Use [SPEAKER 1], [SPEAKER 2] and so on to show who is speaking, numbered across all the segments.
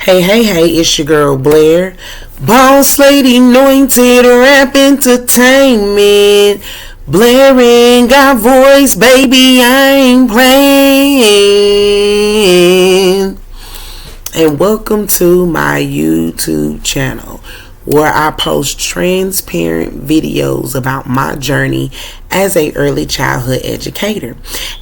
[SPEAKER 1] Hey, it's your girl Blair. Boss lady anointed rap entertainment. Blaring got voice, baby, I ain't playing. And welcome to my YouTube channel, where I post transparent videos about my journey as a early childhood educator.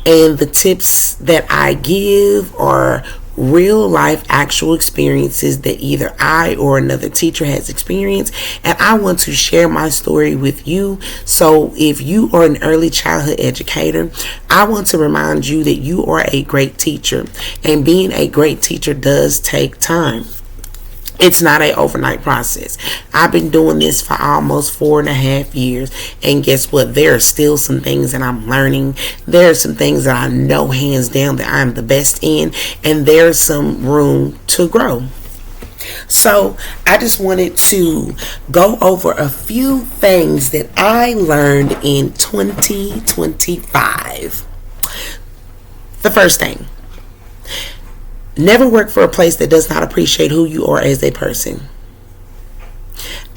[SPEAKER 1] And the tips that I give are real life actual experiences that either I or another teacher has experienced, and I want to share my story with you. So if you are an early childhood educator, I want to remind you that you are a great teacher, and being a great teacher does take time. It's not an overnight process. I've been doing this for almost 4.5 years, and guess what? There are still some things that I'm learning. There are some things that I know hands down that I'm the best in, and there's some room to grow. So I just wanted to go over a few things that I learned in 2025. The first thing: never work for a place that does not appreciate who you are as a person.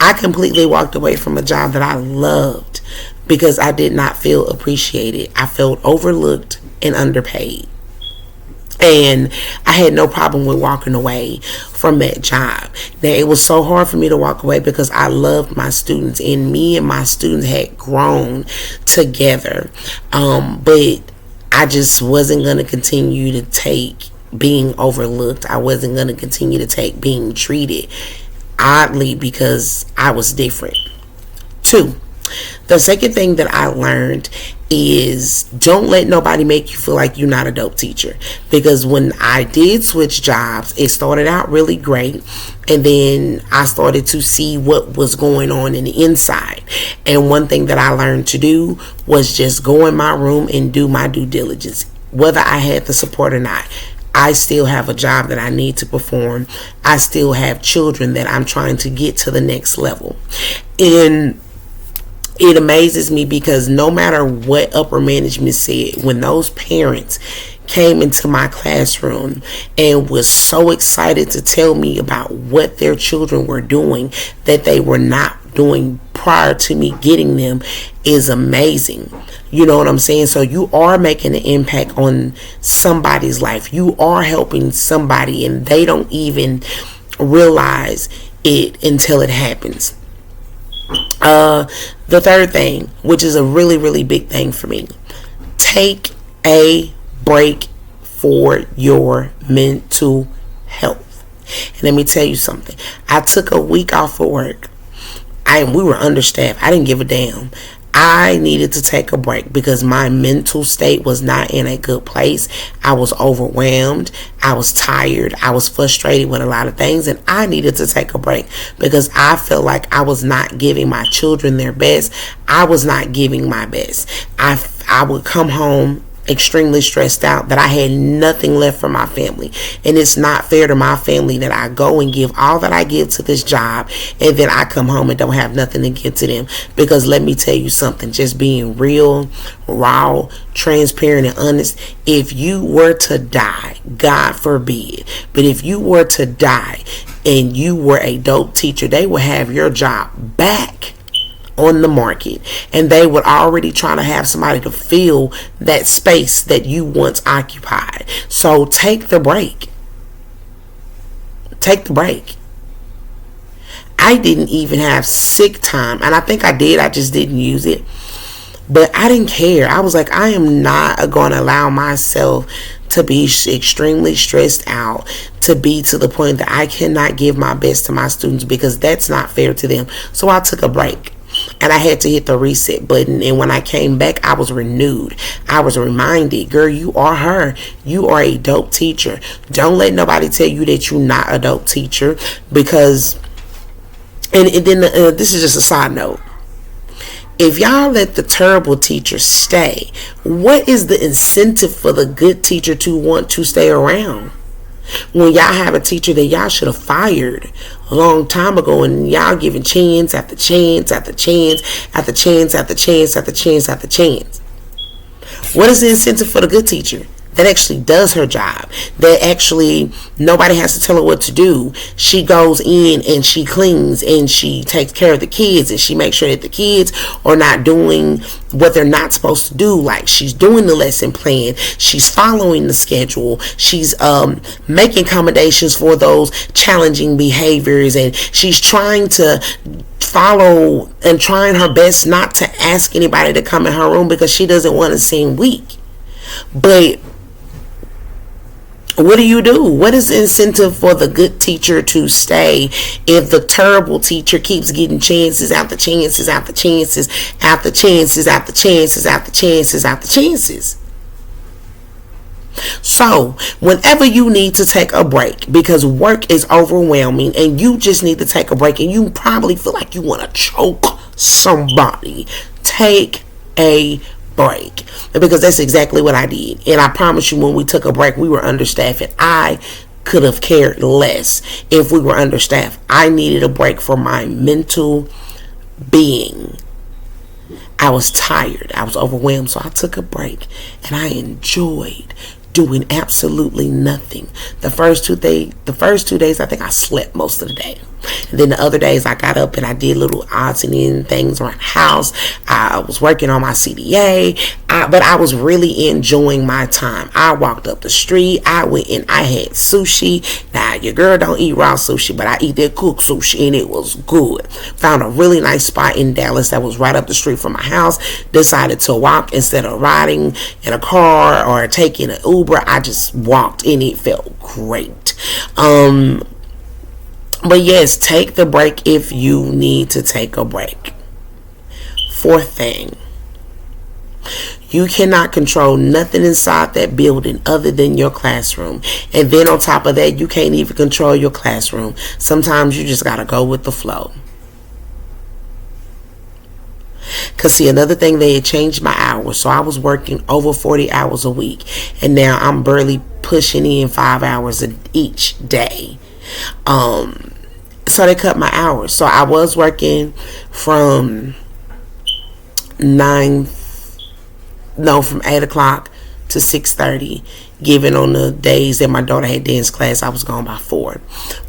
[SPEAKER 1] I completely walked away from a job that I loved because I did not feel appreciated. I felt overlooked and underpaid. And I had no problem with walking away from that job. Now, it was so hard for me to walk away because I loved my students, and me and my students had grown together. But I just wasn't going to continue to take being overlooked. I wasn't going to continue to take being treated oddly because I was different. 2, the second thing that I learned is don't let nobody make you feel like you're not a dope teacher. Because when I did switch jobs, it started out really great, and then I started to see what was going on in the inside. And one thing that I learned to do was just go in my room and do my due diligence, whether I had the support or not. I still have a job that I need to perform. I still have children that I'm trying to get to the next level. And it amazes me because no matter what upper management said, when those parents came into my classroom and was so excited to tell me about what their children were doing that they were not doing prior to me getting them, is amazing. You know what I'm saying? So you are making an impact on somebody's life. You are helping somebody, and they don't even realize it until it happens. The third thing, which is a really, really big thing for me: take a break for your mental health. And let me tell you something. I took a week off of work. We were understaffed. I didn't give a damn. I needed to take a break because my mental state was not in a good place. I was overwhelmed. I was tired. I was frustrated with a lot of things, and I needed to take a break because I felt like I was not giving my children their best. I was not giving my best. I would come home extremely stressed out that I had nothing left for my family, and it's not fair to my family that I go and give all that I give to this job, and then I come home and don't have nothing to give to them. Because let me tell you something, just being real, raw, transparent, and honest, if you were to die, God forbid, but if you were to die and you were a dope teacher, they would have your job back on the market, and they would already try to have somebody to fill that space that you once occupied. So take the break. Take the break. I didn't even have sick time, and I think I did, I just didn't use it. But I didn't care. I was like, I am not going to allow myself to be extremely stressed out, to be to the point that I cannot give my best to my students, because that's not fair to them. So I took a break. And I had to hit the reset button. And when I came back, I was renewed. I was reminded, girl, you are her. You are a dope teacher. Don't let nobody tell you that you're not a dope teacher. Because, and then this is just a side note. If y'all let the terrible teacher stay, what is the incentive for the good teacher to want to stay around? When y'all have a teacher that y'all should have fired a long time ago, and y'all giving chance after chance after chance after chance after chance after chance after chance. What is the incentive for the good teacher? that actually does her job, that actually nobody has to tell her what to do. She goes in and she cleans and she takes care of the kids, and she makes sure that the kids are not doing what they're not supposed to do. Like, she's doing the lesson plan, she's following the schedule, she's making accommodations for those challenging behaviors, and she's trying to follow and trying her best not to ask anybody to come in her room because she doesn't want to seem weak. But what do? What is the incentive for the good teacher to stay if the terrible teacher keeps getting chances after chances after chances after chances after chances after chances after chances? So, whenever you need to take a break because work is overwhelming and you just need to take a break and you probably feel like you want to choke somebody, take a break. Because that's exactly what I did. And I promise you, when we took a break, we were understaffed, and I could have cared less if we were understaffed. I needed a break for my mental being. I was tired. I was overwhelmed. So I took a break, and I enjoyed doing absolutely nothing. The first 2 days, I think I slept most of the day. And then the other days I got up and I did little odds and ends things around the house. I was working on my CDA, but I was really enjoying my time. I walked up the street. I went and I had sushi. Now, your girl don't eat raw sushi, but I eat that cooked sushi, and it was good. Found a really nice spot in Dallas that was right up the street from my house. Decided to walk instead of riding in a car or taking an Uber. I just walked, and it felt great. But yes, take the break if you need to take a break. Fourth thing, you cannot control nothing inside that building other than your classroom. And then on top of that, you can't even control your classroom. Sometimes you just got to go with the flow. Because see, another thing, they had changed my hours. So I was working over 40 hours a week. And now I'm barely pushing in 5 hours each day. So they cut my hours. So I was working from 8 o'clock to 6:30. Given on the days that my daughter had dance class, I was gone by 4.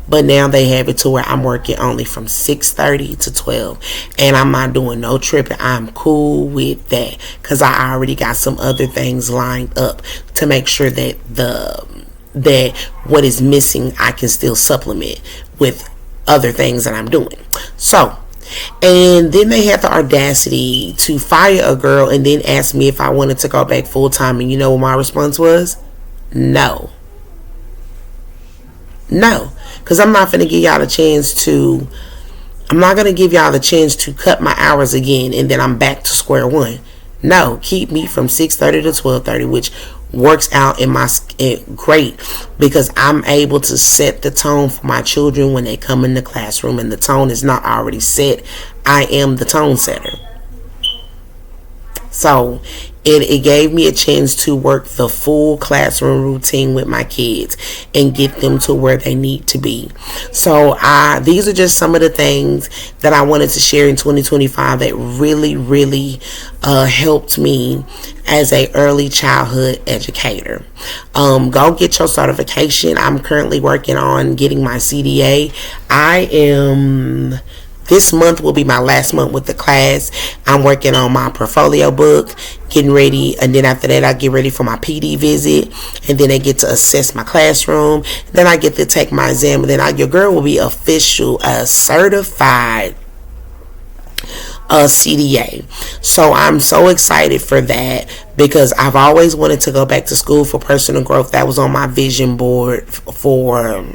[SPEAKER 1] But now they have it to where I'm working only from 6:30 to 12. And I'm not doing no tripping. I'm cool with that. Because I already got some other things lined up to make sure that that what is missing, I can still supplement with other things that I'm doing. So, and then they had the audacity to fire a girl and then ask me if I wanted to go back full time. And you know what my response was? No. Because I'm not going to give y'all the chance to, I'm not going to give y'all the chance to cut my hours again and then I'm back to square one. No, keep me from 6:30 to 12:30, which works out in my great, because I'm able to set the tone for my children when they come in the classroom, and the tone is not already set. I am the tone setter. So it gave me a chance to work the full classroom routine with my kids and get them to where they need to be. So these are just some of the things that I wanted to share in 2025 that really helped me as a early childhood educator. Go get your certification. I'm currently working on getting my CDA. This month will be my last month with the class. I'm working on my portfolio book, getting ready, and then after that I get ready for my PD visit, and then I get to assess my classroom. Then I get to take my exam, and then your girl will be official, certified CDA. So I'm so excited for that, because I've always wanted to go back to school for personal growth. That was on my vision board for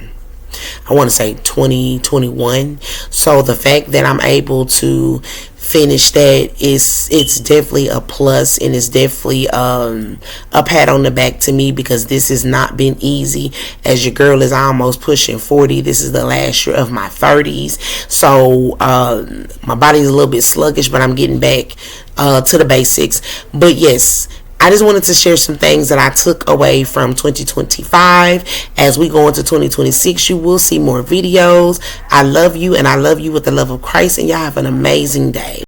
[SPEAKER 1] I want to say 2021. So the fact that I'm able to finish that it's definitely a plus, and it's definitely a pat on the back to me, because this has not been easy. As your girl is almost pushing 40, this is the last year of my 30s. So my body's a little bit sluggish, but I'm getting back to the basics. But yes, I just wanted to share some things that I took away from 2025. As we go into 2026, you will see more videos. I love you, and I love you with the love of Christ, and y'all have an amazing day.